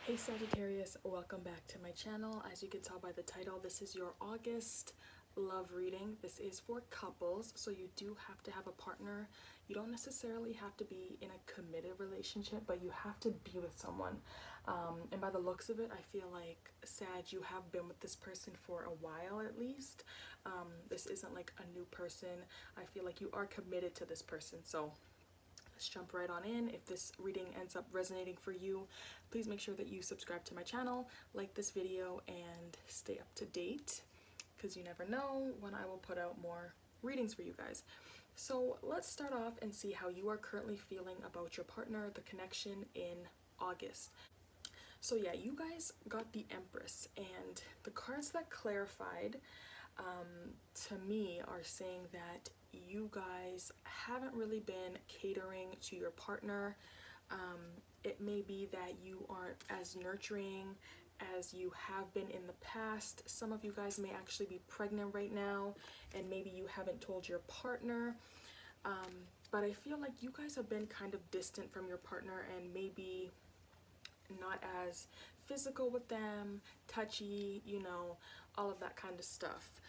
Hey Sagittarius, welcome back to my channel. As you can tell by the title, this is your August love reading. This is for couples, so you do have to have a partner. You don't necessarily have to be in a committed relationship, but you have to be with someone. And by the looks of it, I feel like, Sag, you have been with this person for a while at least. This isn't like a new person. I feel like you are committed to this person, so let's jump right on in. If this reading ends up resonating for you, please make sure that you subscribe to my channel, like this video, and stay up to date, because you never know when I will put out more readings for you guys. So let's start off and see how you are currently feeling about your partner, the connection in August. So yeah, you guys got the Empress, and the cards that clarified to me are saying that you guys haven't really been catering to your partner. It may be that you aren't as nurturing as you have been in the past. Some of you guys may actually be pregnant right now, and maybe you haven't told your partner. But I feel like you guys have been kind of distant from your partner and maybe not as physical with them, touchy, you know, all of that kind of stuff.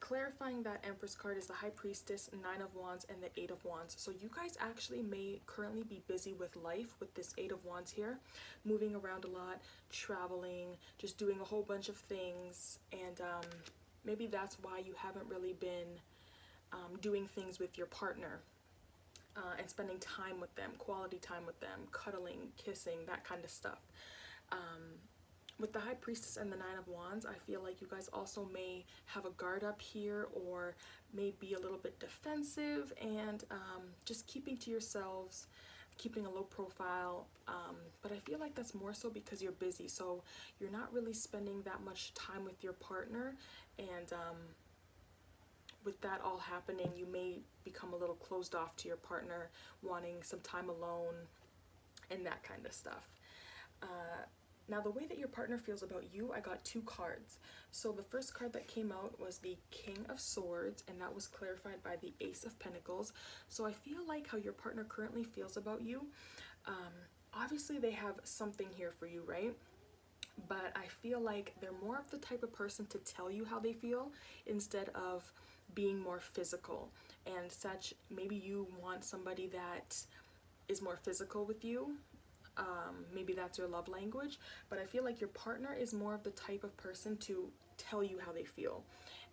Clarifying that Empress card is the High Priestess, Nine of Wands, and the Eight of Wands. So you guys actually may currently be busy with life with this Eight of Wands here, moving around a lot, traveling, just doing a whole bunch of things, and maybe that's why you haven't really been doing things with your partner and spending time with them, quality time with them, cuddling, kissing, that kind of stuff. With the High Priestess and the Nine of Wands, I feel like you guys also may have a guard up here, or may be a little bit defensive, and just keeping to yourselves, keeping a low profile. But I feel like that's more so because you're busy, so you're not really spending that much time with your partner, and with that all happening, you may become a little closed off to your partner, wanting some time alone and that kind of stuff. Now, the way that your partner feels about you, I got two cards. So the first card that came out was the King of Swords, and that was clarified by the Ace of Pentacles. So I feel like how your partner currently feels about you. Obviously, they have something here for you, right? But I feel like they're more of the type of person to tell you how they feel instead of being more physical. And such, maybe you want somebody that is more physical with you. Maybe that's your love language, but I feel like your partner is more of the type of person to tell you how they feel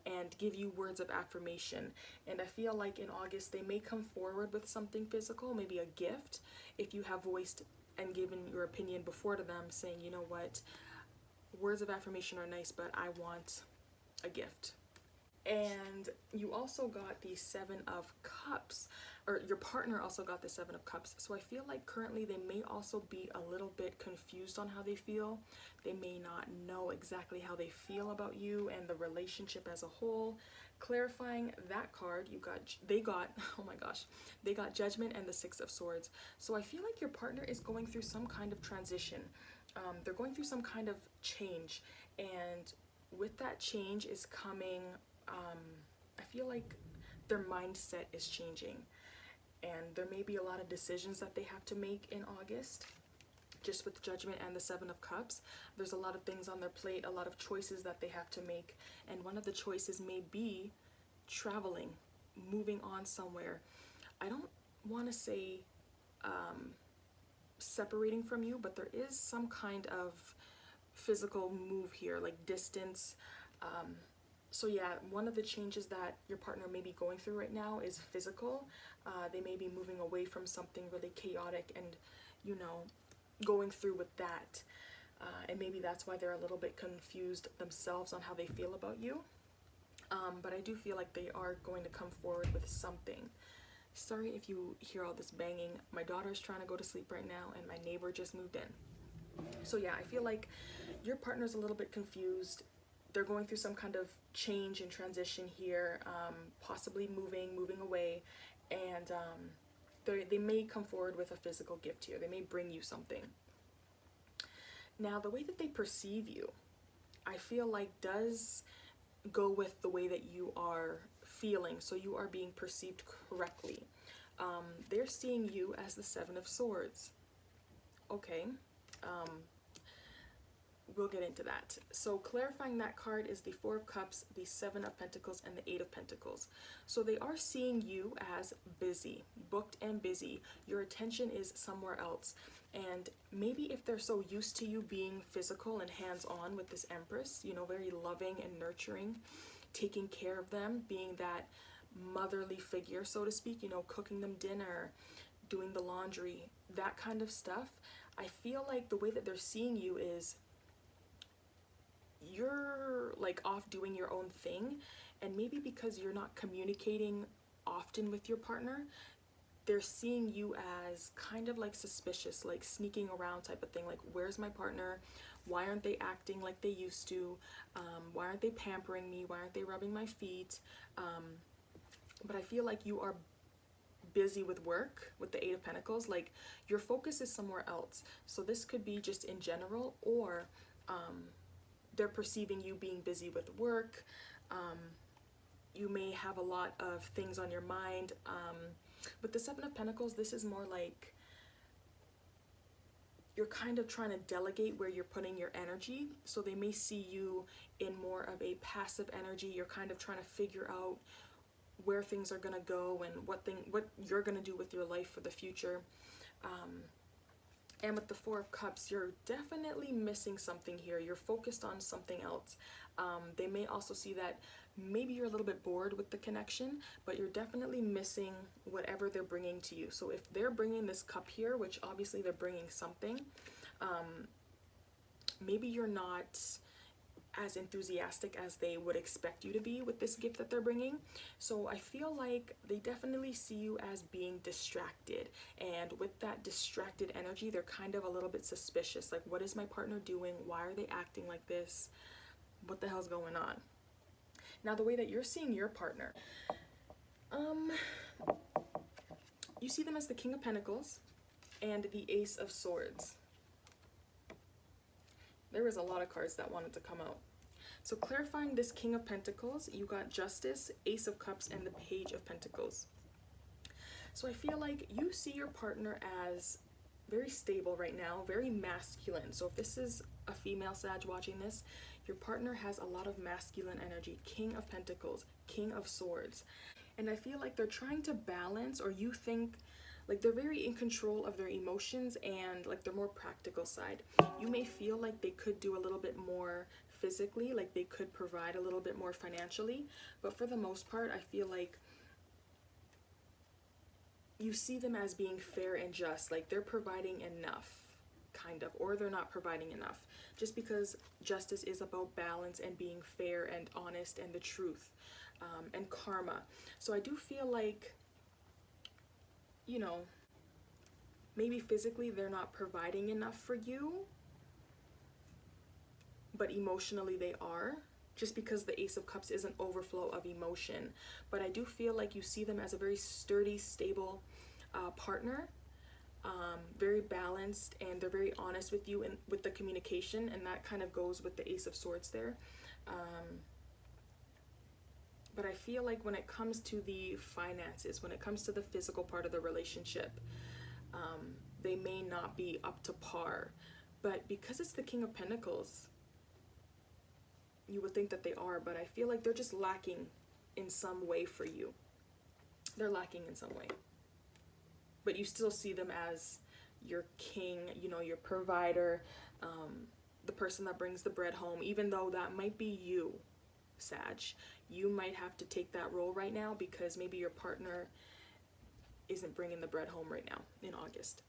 and give you words of affirmation. And I feel like in August they may come forward with something physical, maybe a gift, if you have voiced and given your opinion before to them, saying, you know what, words of affirmation are nice, but I want a gift. And you also got the Seven of Cups, or your partner also got the Seven of Cups. So I feel like currently they may also be a little bit confused on how they feel. They may not know exactly how they feel about you and the relationship as a whole. Clarifying that card, they got oh my gosh, they got Judgment and the Six of Swords. So I feel like your partner is going through some kind of transition. They're going through some kind of change, and with that change is coming, I feel like their mindset is changing, and there may be a lot of decisions that they have to make in August. Just with Judgment and the Seven of Cups, there's a lot of things on their plate, a lot of choices that they have to make, and one of the choices may be traveling, moving on somewhere. I don't want to say separating from you, but there is some kind of physical move here, like distance. So yeah, one of the changes that your partner may be going through right now is physical. They may be moving away from something really chaotic and, you know, going through with that. And maybe that's why they're a little bit confused themselves on how they feel about you. But I do feel like they are going to come forward with something. Sorry if you hear all this banging. My daughter's trying to go to sleep right now, and my neighbor just moved in. So yeah, I feel like your partner's a little bit confused. They're going through some kind of change and transition here, possibly moving away, and they may come forward with a physical gift here. They may bring you something. Now, the way that they perceive you, I feel like does go with the way that you are feeling, so you are being perceived correctly. They're seeing you as the Seven of Swords. Okay. we'll get into that. So clarifying that card is the Four of Cups, the Seven of Pentacles, and the Eight of Pentacles. So they are seeing you as busy, booked and busy. Your attention is somewhere else. And maybe if they're so used to you being physical and hands-on with this Empress, you know, very loving and nurturing, taking care of them, being that motherly figure, so to speak, you know, cooking them dinner, doing the laundry, that kind of stuff. I feel like the way that they're seeing you is you're like off doing your own thing, and maybe because you're not communicating often with your partner, they're seeing you as kind of like suspicious, like sneaking around type of thing. Like, where's my partner? Why aren't they acting like they used to? Why aren't they pampering me? Why aren't they rubbing my feet? But I feel like you are busy with work with the Eight of Pentacles. Like, your focus is somewhere else. So this could be just in general, or they're perceiving you being busy with work. You may have a lot of things on your mind. With the Seven of Pentacles, this is more like you're kind of trying to delegate where you're putting your energy. So they may see you in more of a passive energy. You're kind of trying to figure out where things are going to go and what you're going to do with your life for the future. And with the Four of Cups, you're definitely missing something here. You're focused on something else. They may also see that maybe you're a little bit bored with the connection, but you're definitely missing whatever they're bringing to you. So if they're bringing this cup here, which obviously they're bringing something, maybe you're not as enthusiastic as they would expect you to be with this gift that they're bringing. So I feel like they definitely see you as being distracted, and with that distracted energy, they're kind of a little bit suspicious. Like, what is my partner doing? Why are they acting like this? What the hell's going on? Now, the way that you're seeing your partner, you see them as the King of Pentacles and the Ace of Swords. There was a lot of cards that wanted to come out. So clarifying this King of Pentacles, you got Justice, Ace of Cups, and the Page of Pentacles. So I feel like you see your partner as very stable right now, very masculine. So if this is a female Sag watching this, your partner has a lot of masculine energy. King of Pentacles, King of Swords. And I feel like they're trying to balance, or you think like they're very in control of their emotions and like their more practical side. You may feel like they could do a little bit more physically, like they could provide a little bit more financially, but for the most part, I feel like you see them as being fair and just, like they're providing enough, kind of, or they're not providing enough, just because justice is about balance and being fair and honest and the truth, and karma. So I do feel like, you know, maybe physically they're not providing enough for you, but emotionally they are, just because the Ace of Cups is an overflow of emotion. But I do feel like you see them as a very sturdy, stable partner, very balanced, and they're very honest with you and with the communication, and that kind of goes with the Ace of Swords there. But I feel like when it comes to the finances, when it comes to the physical part of the relationship, they may not be up to par. But because it's the King of Pentacles, you would think that they are, but I feel like they're just lacking in some way for you. They're lacking in some way. But you still see them as your king, you know, your provider, the person that brings the bread home, even though that might be you, Sag. You might have to take that role right now because maybe your partner isn't bringing the bread home right now in August.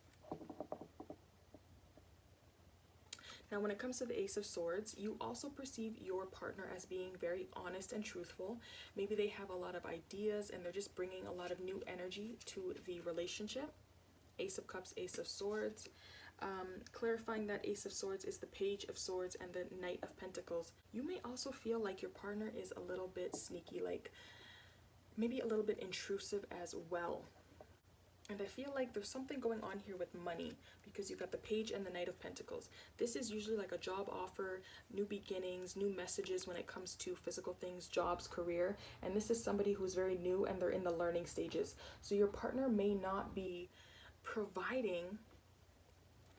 Now, when it comes to the Ace of Swords, you also perceive your partner as being very honest and truthful. Maybe they have a lot of ideas and they're just bringing a lot of new energy to the relationship. Ace of Cups, Ace of Swords. Clarifying that Ace of Swords is the Page of Swords and the Knight of Pentacles. You may also feel like your partner is a little bit sneaky, like maybe a little bit intrusive as well. And I feel like there's something going on here with money, because you've got the Page and the Knight of Pentacles. This is usually like a job offer, new beginnings, new messages when it comes to physical things, jobs, career. And this is somebody who's very new and they're in the learning stages. So your partner may not be providing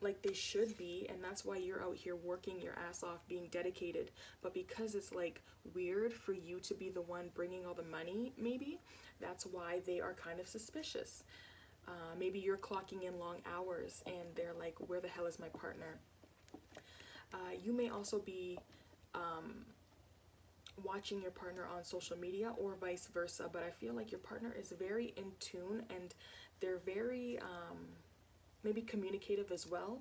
like they should be, and that's why you're out here working your ass off, being dedicated. But because it's like weird for you to be the one bringing all the money, maybe that's why they are kind of suspicious. Maybe you're clocking in long hours and they're like, where the hell is my partner? You may also be watching your partner on social media or vice versa, but I feel like your partner is very in tune and they're very maybe communicative as well.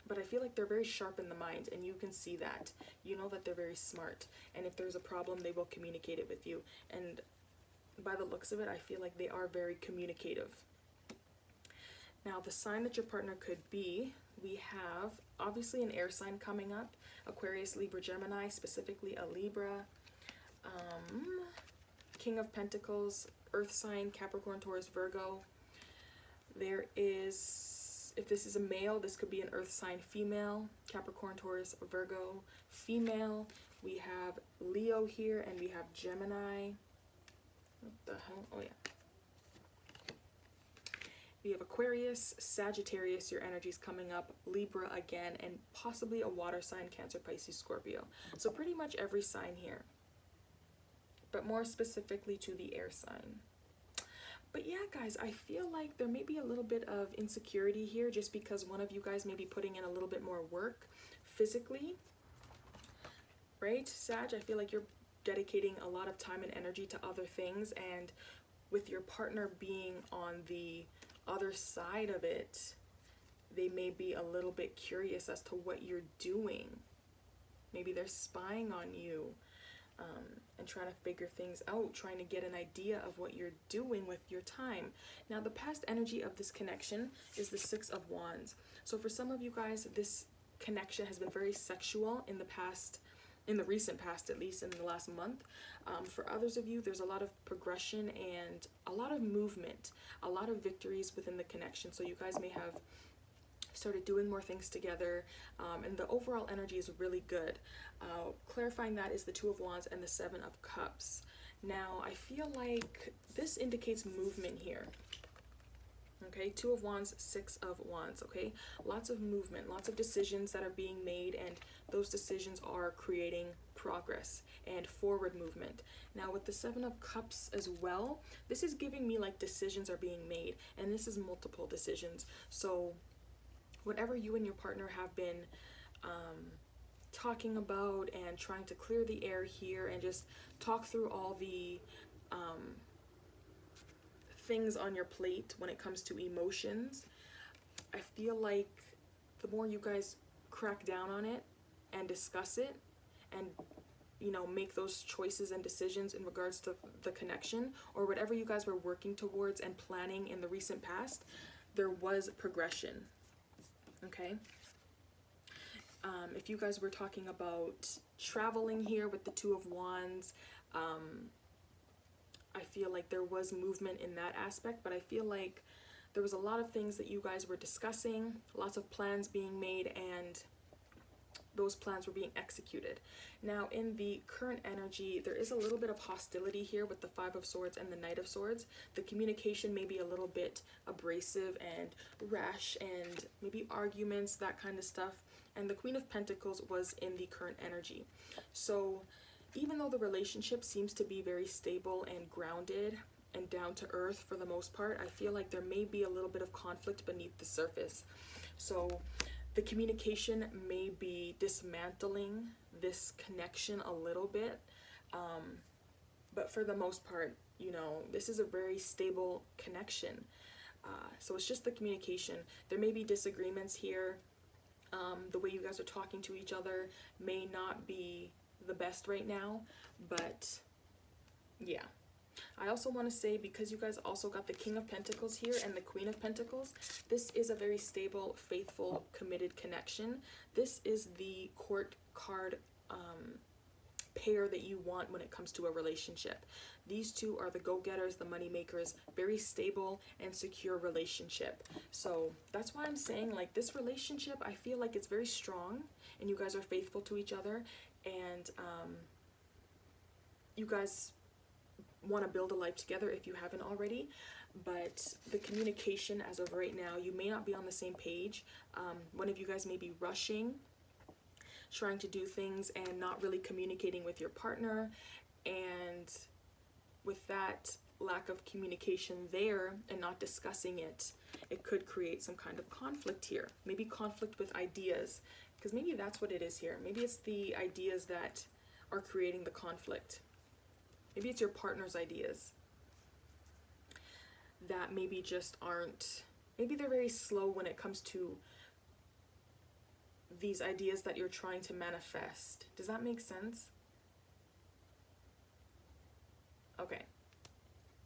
But I feel like they're very sharp in the mind, and you can see that. You know that they're very smart, and if there's a problem, they will communicate it with you. And by the looks of it, I feel like they are very communicative. Now, the sign that your partner could be, we have obviously an air sign coming up: Aquarius, Libra, Gemini, specifically a Libra. King of Pentacles, Earth sign, Capricorn, Taurus, Virgo. There is, if this is a male, this could be an Earth sign female: Capricorn, Taurus, Virgo, female. We have Leo here, and we have Gemini. What the hell? Oh yeah. We have Aquarius, Sagittarius, your energy's coming up, Libra again, and possibly a water sign: Cancer, Pisces, Scorpio. So pretty much every sign here, but more specifically to the air sign. But yeah, guys, I feel like there may be a little bit of insecurity here just because one of you guys may be putting in a little bit more work physically, right? Sag, I feel like you're dedicating a lot of time and energy to other things, and with your partner being on the other side of it, they may be a little bit curious as to what you're doing. Maybe they're spying on you. And trying to figure things out, trying to get an idea of what you're doing with your time. Now, the past energy of this connection is the Six of Wands. So for some of you guys, this connection has been very sexual in the past, in the recent past, at least in the last month. For others of you, there's a lot of progression and a lot of movement, a lot of victories within the connection. So you guys may have started doing more things together, and the overall energy is really good. Clarifying that is the Two of Wands and the Seven of Cups. Now, I feel like this indicates movement here. Okay, Two of Wands, Six of Wands, okay? Lots of movement, lots of decisions that are being made, and those decisions are creating progress and forward movement. Now, with the Seven of Cups as well, this is giving me like decisions are being made, and this is multiple decisions. So whatever you and your partner have been talking about and trying to clear the air here and just talk through all the things on your plate when it comes to emotions, I feel like the more you guys crack down on it and discuss it and, you know, make those choices and decisions in regards to the connection or whatever you guys were working towards and planning in the recent past, there was progression. Okay, if you guys were talking about traveling here with the Two of Wands, I feel like there was movement in that aspect, but I feel like there was a lot of things that you guys were discussing, lots of plans being made, and those plans were being executed. Now, in the current energy, there is a little bit of hostility here with the Five of Swords and the Knight of Swords. The communication may be a little bit abrasive and rash, and maybe arguments, that kind of stuff. And the Queen of Pentacles was in the current energy. So even though the relationship seems to be very stable and grounded and down to earth for the most part, I feel like there may be a little bit of conflict beneath the surface. So the communication may be dismantling this connection a little bit, but for the most part, you know, this is a very stable connection. So it's just the communication. There may be disagreements here. The way you guys are talking to each other may not be the best right now, but yeah. I also want to say, because you guys also got the King of Pentacles here and the Queen of Pentacles, this is a very stable, faithful, committed connection. This is the court card pair that you want when it comes to a relationship. These two are the go-getters, the money makers, very stable and secure relationship. So that's why I'm saying, like, this relationship, I feel like it's very strong and you guys are faithful to each other, and you guys want to build a life together if you haven't already. but the communication as of right now, you may not be on the same page. One of you guys may be rushing, trying to do things and not really communicating with your partner, and with that lack of communication there and not discussing it, it could create some kind of conflict here. Maybe conflict with ideas, because maybe that's what it is here. Maybe it's the ideas that are creating the conflict. Maybe it's your partner's ideas that maybe just aren't, maybe they're very slow when it comes to these ideas that you're trying to manifest. Does that make sense? Okay.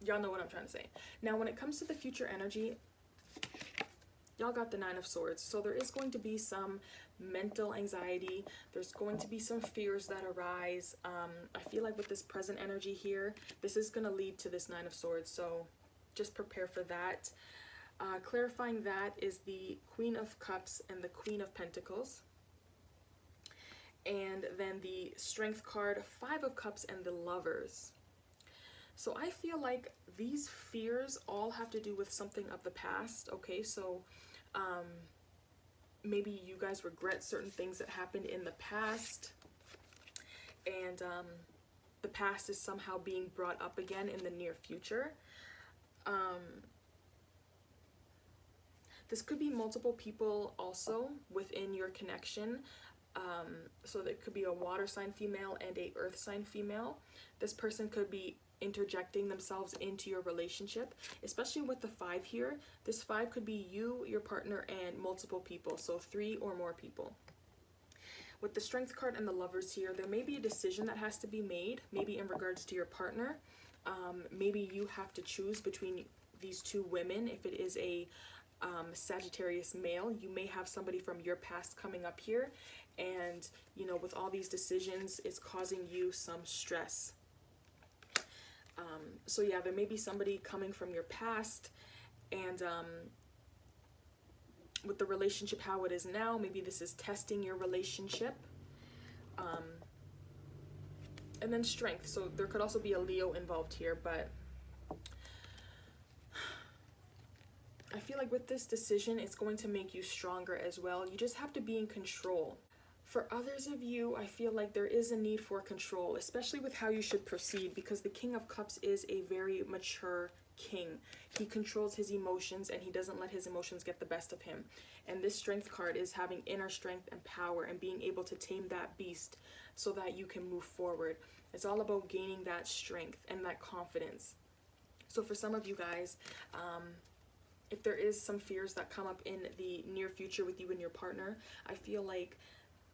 Y'all know what I'm trying to say. Now, when it comes to the future energy, y'all got the Nine of Swords. So there is going to be some mental anxiety. There's going to be some fears that arise. I feel like with this present energy here, this is going to lead to this Nine of Swords. So just prepare for that. Clarifying that is the Queen of Cups and the Queen of Pentacles. And then the Strength card, Five of Cups, and the Lovers. So I feel like these fears all have to do with something of the past, okay? So maybe you guys regret certain things that happened in the past, and the past is somehow being brought up again in the near future. This could be multiple people also within your connection. So there could be a water sign female and a earth sign female. This person could be interjecting themselves into your relationship, especially with the 5 here. This 5 could be you, your partner, and multiple people, so 3 or more people. With the Strength card and the Lovers here, there may be a decision that has to be made, maybe in regards to your partner. Maybe you have to choose between these 2 women. If it is a Sagittarius male, you may have somebody from your past coming up here, and you know, with all these decisions, it's causing you some stress. So yeah, there may be somebody coming from your past, and with the relationship how it is now, maybe this is testing your relationship. And then Strength, so there could also be a Leo involved here, but I feel like with this decision, it's going to make you stronger as well. You just have to be in control. For others of you, I feel like there is a need for control, especially with how you should proceed, because the King of Cups is a very mature king. He controls his emotions, and he doesn't let his emotions get the best of him. And this Strength card is having inner strength and power and being able to tame that beast so that you can move forward. It's all about gaining that strength and that confidence. So for some of you guys, if there is some fears that come up in the near future with you and your partner, I feel like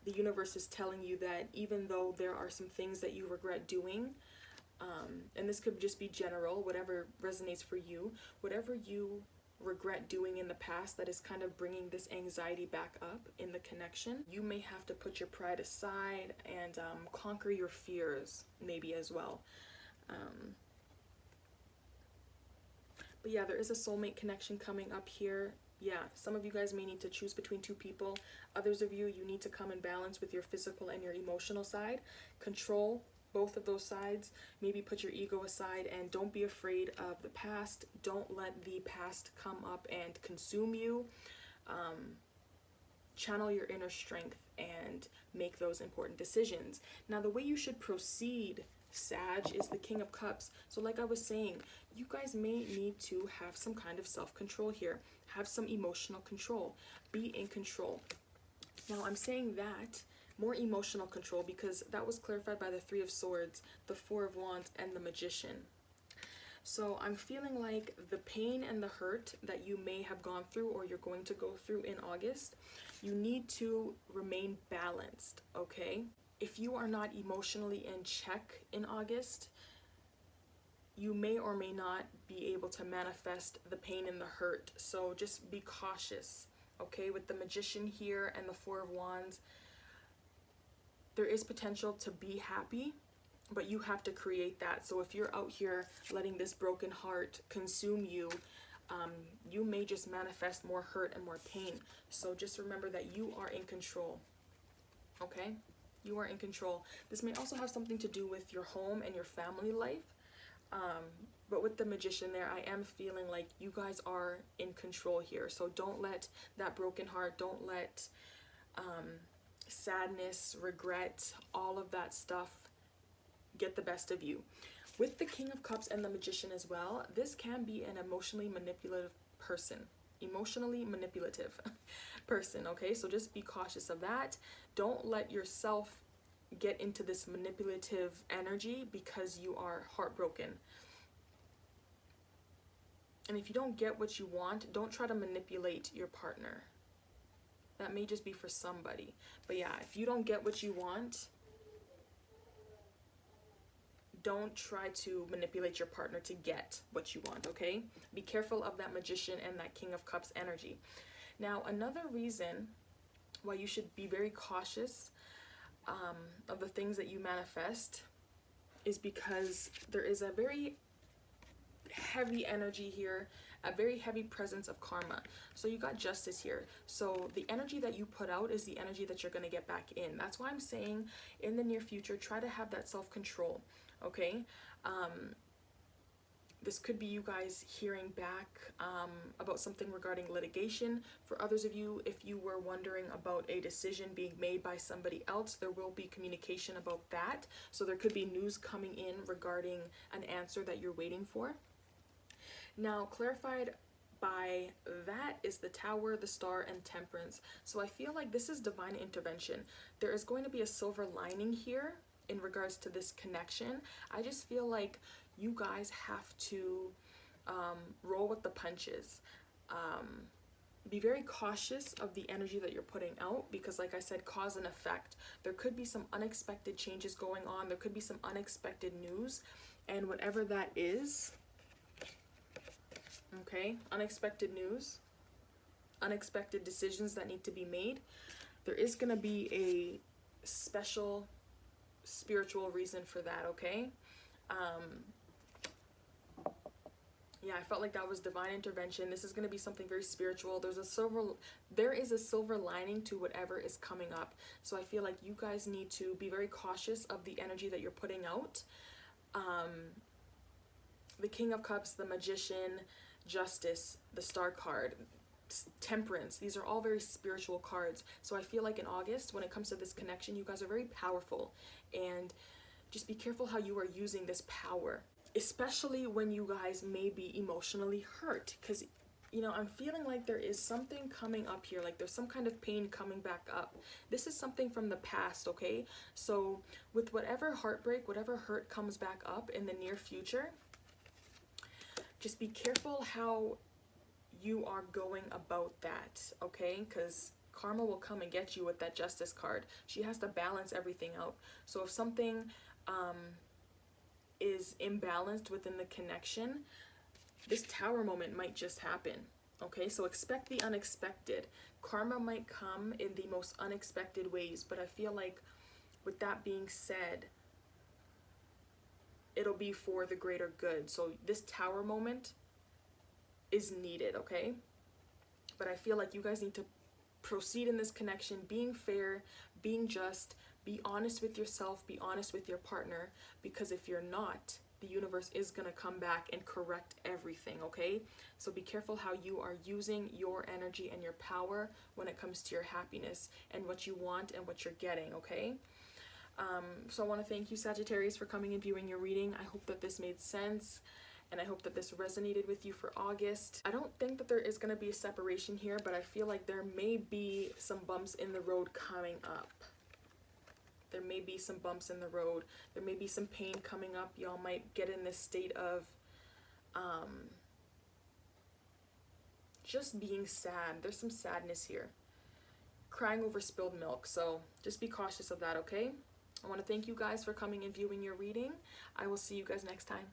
the universe is telling you that even though there are some things that you regret doing, and this could just be general, whatever resonates for you, whatever you regret doing in the past that is kind of bringing this anxiety back up in the connection, you may have to put your pride aside and conquer your fears maybe as well. But yeah, there is a soulmate connection coming up here. Yeah, some of you guys may need to choose between 2 people. Others of you, you need to come in balance with your physical and your emotional side. Control both of those sides. Maybe put your ego aside and don't be afraid of the past. Don't let the past come up and consume you. Channel your inner strength and make those important decisions. Now, the way you should proceed, Sag, is the King of Cups. So like I was saying, you guys may need to have some kind of self-control here. Have some emotional control. Be in control. Now, I'm saying that more emotional control because that was clarified by the 3 of Swords, the 4 of Wands, and the Magician. So I'm feeling like the pain and the hurt that you may have gone through or you're going to go through in August, you need to remain balanced, okay? If you are not emotionally in check in August, you may or may not be able to manifest the pain and the hurt. So just be cautious, okay? With the Magician here and the 4 of Wands, there is potential to be happy, but you have to create that. So if you're out here letting this broken heart consume you, you may just manifest more hurt and more pain. So just remember that you are in control, okay? You are in control. This may also have something to do with your home and your family life. But with the Magician there, I am feeling like you guys are in control here. So don't let that broken heart, don't let sadness, regret, all of that stuff get the best of you. With the King of Cups and the Magician as well, this can be an emotionally manipulative person. Emotionally manipulative person, okay? So just be cautious of that. Don't let yourself get into this manipulative energy because you are heartbroken. And if you don't get what you want, don't try to manipulate your partner. That may just be for somebody. But yeah, if you don't get what you want, don't try to manipulate your partner to get what you want, okay? Be careful of that Magician and that King of Cups energy. Now, another reason why you should be very cautious of the things that you manifest is because there is a very heavy energy here, a very heavy presence of karma. So you got Justice here. So the energy that you put out is the energy that you're going to get back in. That's why I'm saying in the near future, try to have that self-control, okay? This could be you guys hearing back about something regarding litigation. For others of you, if you were wondering about a decision being made by somebody else, there will be communication about that. So there could be news coming in regarding an answer that you're waiting for. Now, clarified by that is the Tower, the Star, and Temperance. So I feel like this is divine intervention. There is going to be a silver lining here in regards to this connection. I just feel like you guys have to roll with the punches. Be very cautious of the energy that you're putting out because, like I said, cause and effect. There could be some unexpected changes going on. There could be some unexpected news, and whatever that is, okay, unexpected news, unexpected decisions that need to be made, there is going to be a special spiritual reason for that, okay? Yeah, I felt like that was divine intervention. This is going to be something very spiritual. There is a silver lining to whatever is coming up. So I feel like you guys need to be very cautious of the energy that you're putting out. The King of Cups, the Magician, Justice, the Star card, Temperance, these are all very spiritual cards. So I feel like in August, when it comes to this connection, you guys are very powerful, and just be careful how you are using this power, especially when you guys may be emotionally hurt, because you know, I'm feeling like there is something coming up here, like there's some kind of pain coming back up. This is something from the past, okay? So with whatever heartbreak, whatever hurt comes back up in the near future, just be careful how you are going about that, okay? Because karma will come and get you with that Justice card. She has to balance everything out. So if something is imbalanced within the connection, this Tower moment might just happen, okay? So expect the unexpected. Karma might come in the most unexpected ways, but I feel like with that being said, it'll be for the greater good. So this Tower moment is needed, okay? But I feel like you guys need to proceed in this connection, being fair, being just, be honest with yourself, be honest with your partner, because if you're not, the universe is going to come back and correct everything, okay? So be careful how you are using your energy and your power when it comes to your happiness and what you want and what you're getting, okay? So I want to thank you, Sagittarius, for coming and viewing your reading. I hope that this made sense, and I hope that this resonated with you for August. I don't think that there is going to be a separation here, but I feel like there may be some bumps in the road coming up. There may be some bumps in the road. There may be some pain coming up. Y'all might get in this state of just being sad. There's some sadness here. Crying over spilled milk. So just be cautious of that, okay? I want to thank you guys for coming and viewing your reading. I will see you guys next time.